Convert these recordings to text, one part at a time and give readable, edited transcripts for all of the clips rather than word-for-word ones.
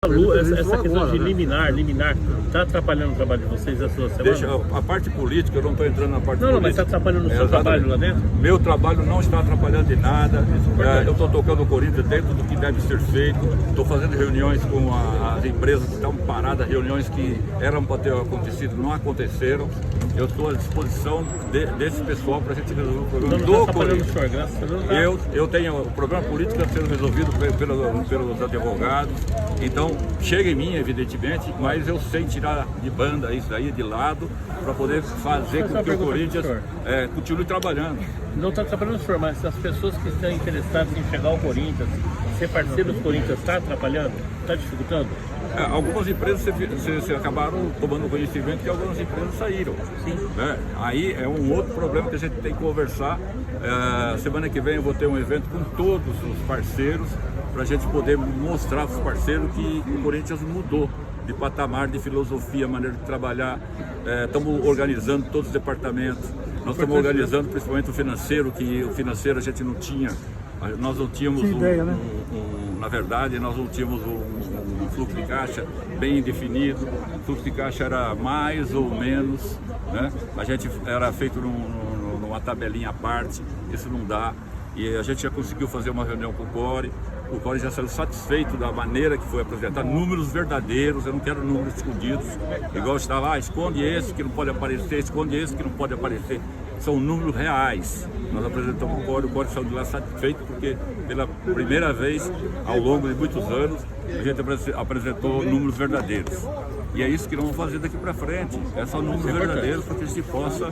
Essa questão de liminar, está atrapalhando o trabalho de vocês essa semana? Deixa, a parte política, eu não estou entrando na parte política. Não, mas está atrapalhando o seu trabalho lá dentro? Meu trabalho não está atrapalhando em nada. Eu estou tocando o Corinthians dentro do que deve ser feito. Estou fazendo reuniões com as empresas que estão paradas, reuniões que eram para ter acontecido, não aconteceram. Eu estou à disposição desse pessoal para a gente resolver o problema do Corinthians. Eu tenho o problema político sendo resolvido pelos advogados. Então, chega em mim, evidentemente, mas eu sei tirar de banda isso daí, de lado, para poder fazer com que o Corinthians continue trabalhando. Não está trabalhando, senhor, mas as pessoas que estão interessadas em chegar ao Corinthians, ser parceiro do Corinthians, está atrapalhando? Está dificultando? Algumas empresas se acabaram tomando conhecimento que algumas empresas saíram. Sim. Né? Aí é um outro problema que a gente tem que conversar. Semana que vem eu vou ter um evento com todos os parceiros para a gente poder mostrar para os parceiros que o Corinthians mudou de patamar, de filosofia, maneira de trabalhar. Estamos organizando todos os departamentos. Nós estamos organizando principalmente o financeiro, que o financeiro a gente não tinha. Nós não tínhamos na verdade, nós não tínhamos um fluxo de caixa bem definido. O fluxo de caixa era mais ou menos, né? A gente era feito numa tabelinha à parte, isso não dá. E a gente já conseguiu fazer uma reunião com o Core. O Core já saiu satisfeito da maneira que foi apresentado, números verdadeiros, eu não quero números escondidos, igual está lá, esconde esse que não pode aparecer, esconde esse que não pode aparecer. São números reais. Nós apresentamos o Core saiu de lá satisfeito porque pela primeira vez ao longo de muitos anos a gente apresentou números verdadeiros. E é isso que nós vamos fazer daqui para frente. É só números verdadeiros para que a gente possa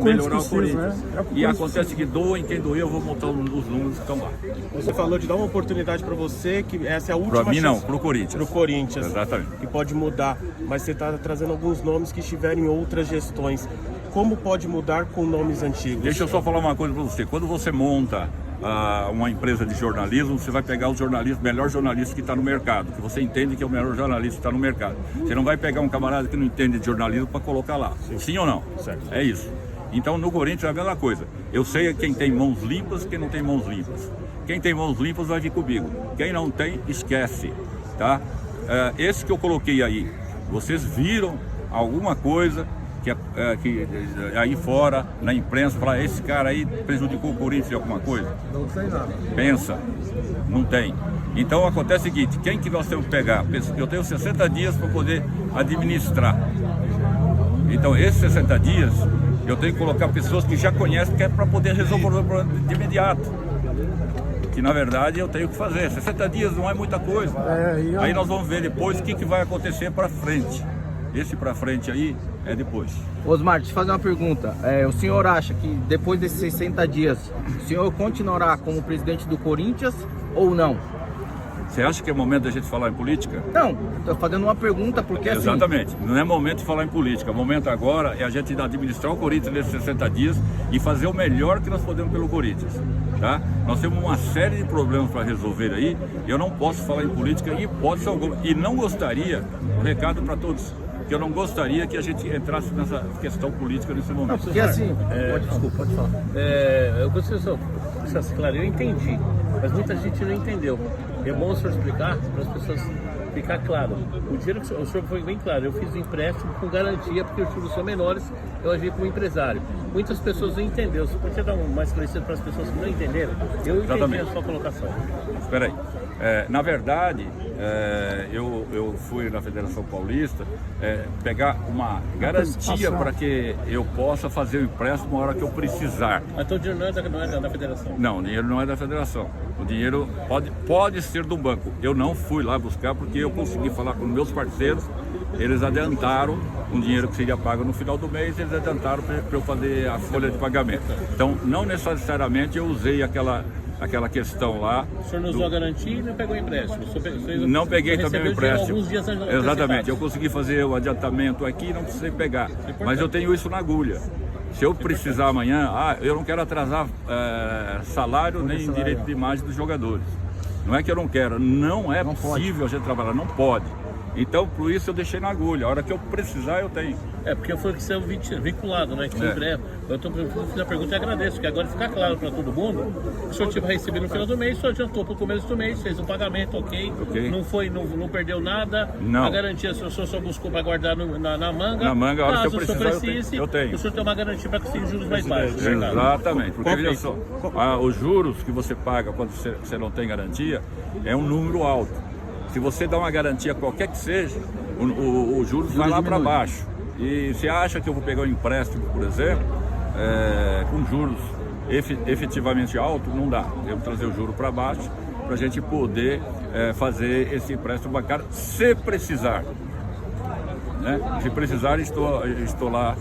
melhorar o Corinthians. E acontece que doem quem doer, eu vou montar os números que estão lá. Você falou de dar uma oportunidade para você, que essa é a última Para mim chance. não, para o Corinthians. Para o Corinthians. Exatamente. Que pode mudar. Mas você está trazendo alguns nomes que estiverem em outras gestões. Como pode mudar com nomes antigos? Deixa eu só falar uma coisa para você. Quando você monta uma empresa de jornalismo, você vai pegar os jornalistas, melhor jornalista que está no mercado, que você entende que é o melhor jornalista que está no mercado. Você não vai pegar um camarada que não entende de jornalismo para colocar lá. Sim ou não? Certo. É isso. Então no Corinthians é a mesma coisa. Eu sei quem tem mãos limpas, quem não tem mãos limpas. Quem tem mãos limpas vai vir comigo. Quem não tem, esquece. Tá? Esse que eu coloquei aí, vocês viram alguma coisa que aí fora, na imprensa, falar, esse cara aí prejudicou o Corinthians de alguma coisa? Não tem nada. Pensa, não tem. Então acontece o seguinte, quem que nós temos que pegar? Eu tenho 60 dias para poder administrar. Então esses 60 dias, eu tenho que colocar pessoas que já conhecem, que é para poder resolver o problema de imediato. Que na verdade eu tenho que fazer. 60 dias não é muita coisa. Aí nós vamos ver depois o que vai acontecer para frente. Esse para frente aí é depois. Osmar, deixa eu fazer uma pergunta. O senhor acha que depois desses 60 dias, o senhor continuará como presidente do Corinthians ou não? Você acha que é momento da gente falar em política? Não, estou fazendo uma pergunta porque Exatamente, não é momento de falar em política. O momento agora é a gente administrar o Corinthians nesses 60 dias e fazer o melhor que nós podemos pelo Corinthians. Tá? Nós temos uma série de problemas para resolver aí. Eu não posso falar em política em hipótese alguma. E não gostaria, um recado para todos, que eu não gostaria que a gente entrasse nessa questão política nesse momento. Não, porque assim... Desculpa, pode falar. Eu gostaria só deixasse claro, eu entendi, mas muita gente não entendeu. É bom o senhor explicar para as pessoas ficar claro. O dinheiro que o senhor foi bem claro, eu fiz o empréstimo com garantia, porque os juros são menores, eu agi como empresário. Muitas pessoas não entenderam. Você pode dar mais esclarecido para as pessoas que não entenderam? Eu entendi a sua colocação. Espera aí. Na verdade, eu fui na Federação Paulista pegar uma garantia para que eu possa fazer o empréstimo na hora que eu precisar. Mas então o dinheiro não é da Federação? Não, o dinheiro não é da Federação. O dinheiro pode ser do banco. Eu não fui lá buscar porque eu consegui falar com meus parceiros. Eles adiantaram um dinheiro que seria pago no final do mês, eles adiantaram para eu fazer a folha de pagamento. Então, não necessariamente eu usei aquela questão lá. O senhor não usou a garantia e não pegou o empréstimo? Não peguei também o empréstimo. Alguns dias Exatamente, eu consegui fazer o adiantamento aqui e não precisei pegar. Mas eu tenho isso na agulha. Se eu precisar amanhã, eu não quero atrasar salário nem direito de imagem dos jogadores. Não é que eu não quero, não é possível a gente trabalhar, não pode. Então, por isso eu deixei na agulha. A hora que eu precisar, eu tenho. Porque foi que saiu vinculado, né? Que sempre é. Eu fiz a pergunta e agradeço, porque agora fica claro para todo mundo que o senhor tinha recebido no final do mês, o senhor adiantou para o começo do mês, fez o pagamento, ok. Não perdeu nada. Não. A garantia, o senhor só buscou para guardar na manga. Na manga, a hora caso que eu precisar, eu tenho. O senhor tem uma garantia para conseguir juros mais baixos. Exatamente, porque veja só, os juros que você paga quando você não tem garantia é um número alto. Se você dá uma garantia qualquer que seja, o juros vai lá para baixo. E você acha que eu vou pegar um empréstimo, por exemplo, com juros efetivamente altos, não dá. Eu vou trazer o juro para baixo para a gente poder fazer esse empréstimo bancário se precisar. Né? Se precisar, estou lá,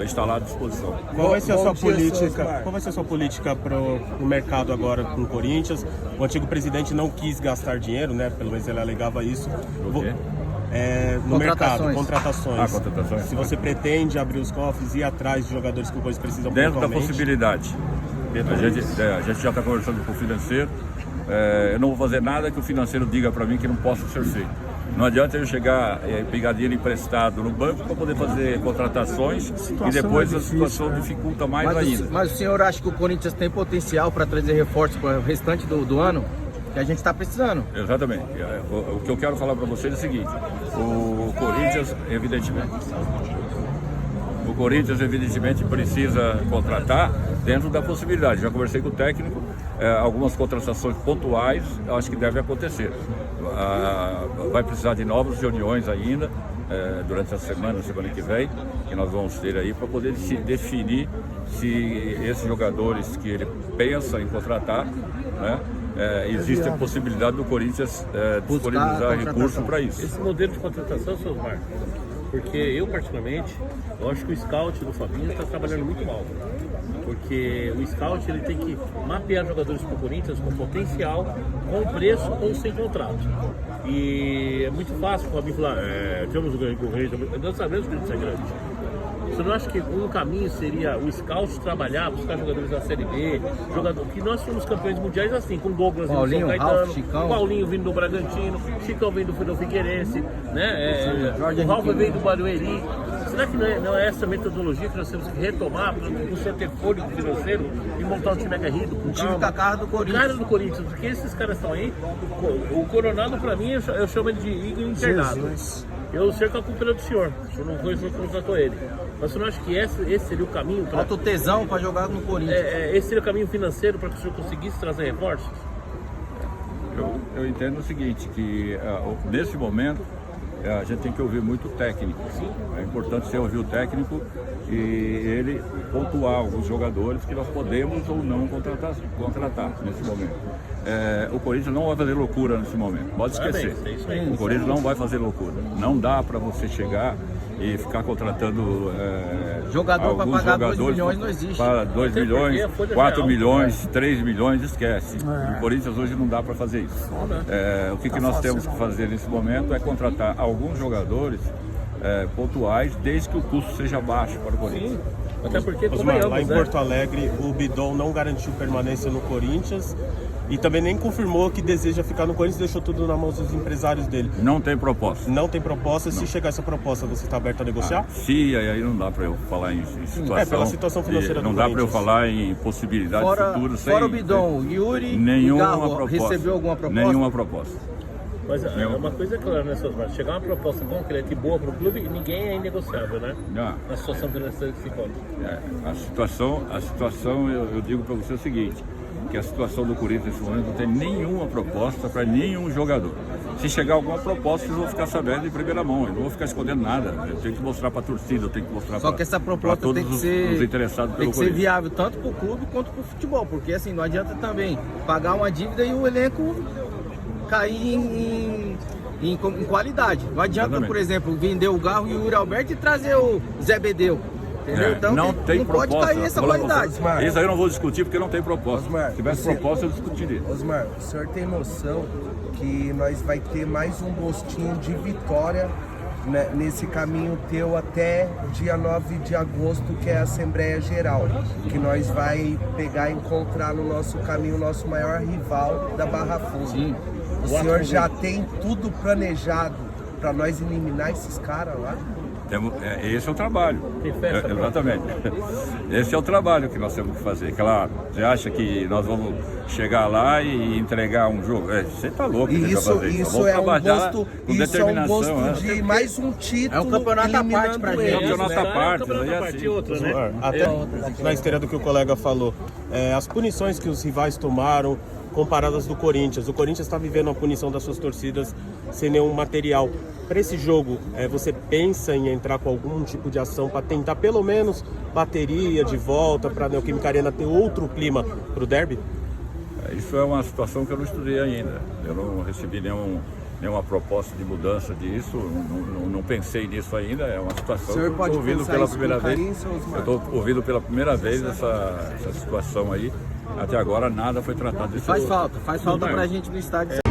está lá à disposição. Qual vai ser a sua política? Qual vai ser a sua política para o mercado agora com o Corinthians? O antigo presidente não quis gastar dinheiro, né? Pelo menos ele alegava isso. No mercado, contratações. Contratações. Se você pretende abrir os cofres e ir atrás de jogadores que o Corinthians precisa dentro da possibilidade. A gente já está conversando com o financeiro. Eu não vou fazer nada que o financeiro diga para mim que não possa ser feito. Não adianta eu chegar e pegar dinheiro emprestado no banco para poder fazer contratações e depois a situação dificulta mais ainda. Mas o senhor acha que o Corinthians tem potencial para trazer reforços para o restante do ano? Que a gente está precisando. Exatamente. O que eu quero falar para vocês é o seguinte: o Corinthians, evidentemente, precisa contratar dentro da possibilidade. Já conversei com o técnico, algumas contratações pontuais, acho que deve acontecer. Vai precisar de novas reuniões ainda durante a semana que vem, que nós vamos ter aí para poder se definir se esses jogadores que ele pensa em contratar, né, existe a possibilidade do Corinthians disponibilizar recursos para isso. Esse modelo de contratação, seus Marcos, porque eu particularmente, eu acho que o scout do Fabinho está trabalhando muito mal. Porque o scout ele tem que mapear jogadores para o Corinthians com potencial, com preço ou sem contrato. E é muito fácil o Fabinho falar, temos o Corinthians, nós sabemos que o Corinthians é grande. Você não acha que um caminho seria o scout trabalhar, buscar jogadores da Série B, que nós fomos campeões mundiais assim, com Douglas Paulinho, São Caetano, Ralf, Chicão. Paulinho vindo do Bragantino, Chicão vindo do Figueirense, né? O Ralf veio do Barueri. Será que não é essa metodologia que nós temos que retomar para você ter fôlego financeiro e montar um time aguerrido? Com time com a cara do Corinthians. Cara do Corinthians, porque esses caras estão aí. O Coronado, para mim, eu chamo ele de Igor internado. Eu sei que a culpa é do senhor. O senhor não foi o senhor que contratou ele. Mas você não acha que esse seria o caminho para. Falta o tesão para jogar no Corinthians. Esse seria o caminho financeiro para que o senhor conseguisse trazer reforços? Eu entendo o seguinte, que nesse momento a gente tem que ouvir muito o técnico. Sim. É importante você ouvir o técnico e ele pontuar alguns jogadores que nós podemos ou não contratar nesse momento. O Corinthians não vai fazer loucura nesse momento, pode esquecer. O Corinthians não vai fazer loucura. Não dá para você chegar e ficar contratando jogador para pagar 2 milhões não existe. Para 2 milhões, 4 milhões, 3 milhões, esquece. O Corinthians hoje não dá para fazer isso. O que nós temos que fazer nesse momento é contratar alguns jogadores pontuais, desde que o custo seja baixo para o Corinthians. Até porque, Osmar, lá em Porto Alegre, o Bidon não garantiu permanência no Corinthians e também nem confirmou que deseja ficar no Corinthians, deixou tudo na mão dos empresários dele. Não tem proposta. Não tem proposta. Não. Se chegar essa proposta, você está aberto a negociar? Se aí não dá para eu falar em situação. Pela situação financeira do Não dá para eu falar em possibilidades futuras. Fora o Bidon, Yuri recebeu alguma proposta? Nenhuma proposta. Mas uma coisa é clara, né, Sr. Marcos? Chegar uma proposta concreta e boa para o clube, ninguém é inegociável, né? Na situação financeira que se encontra. A situação eu digo para você o seguinte, que a situação do Corinthians nesse momento não tem nenhuma proposta para nenhum jogador. Se chegar alguma proposta, eu vou ficar sabendo em primeira mão, eu não vou ficar escondendo nada. Eu tenho que mostrar para a torcida, eu tenho que mostrar Só que essa proposta todos tem que ser, os interessados pelo tem que ser viável tanto para o clube quanto para o futebol, porque assim, não adianta também pagar uma dívida e o elenco cair em qualidade. Não adianta, Exatamente. Por exemplo, vender o Garro e o Yuri Alberto e trazer o Zé Bedeu. Entendeu? Então não tem proposta. Pode cair essa qualidade. Osmar, isso aí eu não vou discutir porque não tem proposta. Osmar, se tivesse proposta, eu discutiria. Osmar, o senhor tem noção que nós vai ter mais um gostinho de vitória, né, nesse caminho teu até dia 9 de agosto, que é a Assembleia Geral, que nós vai pegar e encontrar no nosso caminho o nosso maior rival da Barra Funda. Sim. O senhor já tem tudo planejado para nós eliminar esses caras lá? Esse é o trabalho. Tem festa, Exatamente. Esse é o trabalho que nós temos que fazer. Claro, você acha que nós vamos chegar lá e entregar um jogo? Você tá louco. Isso é um gosto, né? de mais um título. É um campeonato à parte pra gente. Campeonato à parte, outra, né? Até na esteira do que o colega falou, as punições que os rivais tomaram comparadas do Corinthians. O Corinthians está vivendo a punição das suas torcidas sem nenhum material. Para esse jogo, você pensa em entrar com algum tipo de ação para tentar pelo menos bateria de volta, para a Neoquímica Arena ter outro clima para o derby? Isso é uma situação que eu não estudei ainda. Eu não recebi nenhuma proposta de mudança disso, não pensei nisso ainda. É uma situação que eu estou ouvindo pela primeira vez. Eu estou ouvindo pela primeira vez essa situação aí. Até agora nada foi tratado disso. Faz falta pra gente no estádio.